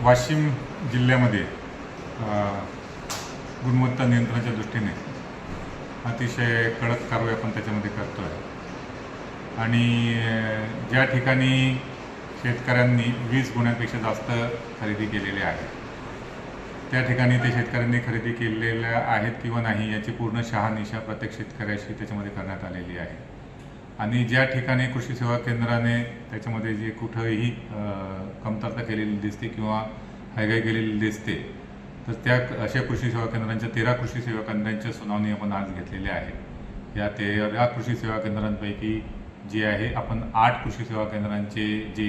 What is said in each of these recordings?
वाशिम जिल्ह्यामध्ये गुणवत्ता नियंत्रणाच्या दृष्टीने अतिशय कडक कारवाई आपण त्याच्यामध्ये करतो आहे। आणि ज्या ठिकाणी शेतकऱ्यांनी 20 गुण्यापेक्षा जास्त खरेदी केलेले आहे त्या ठिकाणी ते शेतकऱ्यांनी खरेदी केलेल्या आहेत किंवा नाही याची पूर्ण शहानिशा प्रत्येक शेतकऱ्याशी त्याच्यामध्ये करण्यात आलेली आहे। आणि ज्या ठिकाणी कृषी सेवा केंद्राने त्याच्यामध्ये जे कुठेही कमतरता केलेली दिसते किंवा हयगय केलेली दिसते तर त्या अशा कृषी सेवा केंद्रांच्या 13 कृषी सेवा केंद्रांच्या सुनावणी आपण आज घेतलेल्या आहे। या 13 कृषी सेवा केंद्रांपैकी जे आहे आपण 8 कृषी सेवा केंद्रांचे जे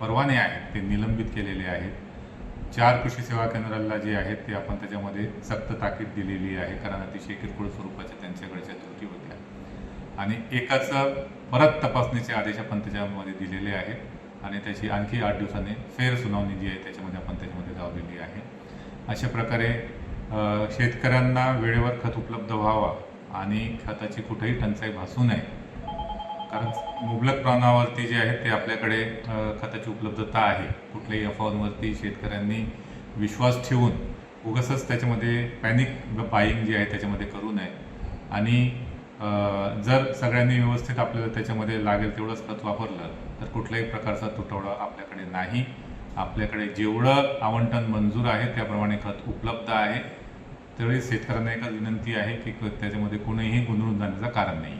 परवाने आहेत ते निलंबित केलेले आहेत। 4 कृषी सेवा केंद्राला जे आहेत ते आपण त्याच्यामध्ये सक्त ताकीद दिलेली आहे, कारण अतिशय किरकोळ स्वरूपाच्या त्यांच्याकडच्या त्रुटी होत्या। आणि एकाच परत तपासणीचे आदेश आपण त्याच्यामध्ये दिलेले आहेत आणि त्याची आणखी 8 दिवसांनी फेर सुनावणी जी आहे त्याच्यामध्ये आपण त्याच्यामध्ये लावलेली आहे। अशा प्रकारे शेतकऱ्यांना वेळेवर खत उपलब्ध व्हावा आणि खताची कुठेही टंचाई भासू नये, कारण मुबलक प्रमाणावरती जे आहे ते आपल्याकडे खताची उपलब्धता आहे। कुठल्याही अफवांवरती शेतकऱ्यांनी विश्वास ठेवून उगाचच त्याच्यामध्ये पॅनिक बाईंग जी आहे त्याच्यामध्ये करू नये। आणि जर सगळ्यांनी व्यवस्थित आपल्याला त्याच्यामध्ये लागेल तेवढंच खत वापरलं तर कुठल्याही प्रकारचा तुटवडा आपल्याकडे नाही। आपल्याकडे जेवढं आवंटन मंजूर आहे त्याप्रमाणे खत उपलब्ध आहे। त्यावेळी शेतकऱ्यांना एकच विनंती आहे की त्याच्यामध्ये कोणीही गोंधळून जाण्याचं कारण नाही।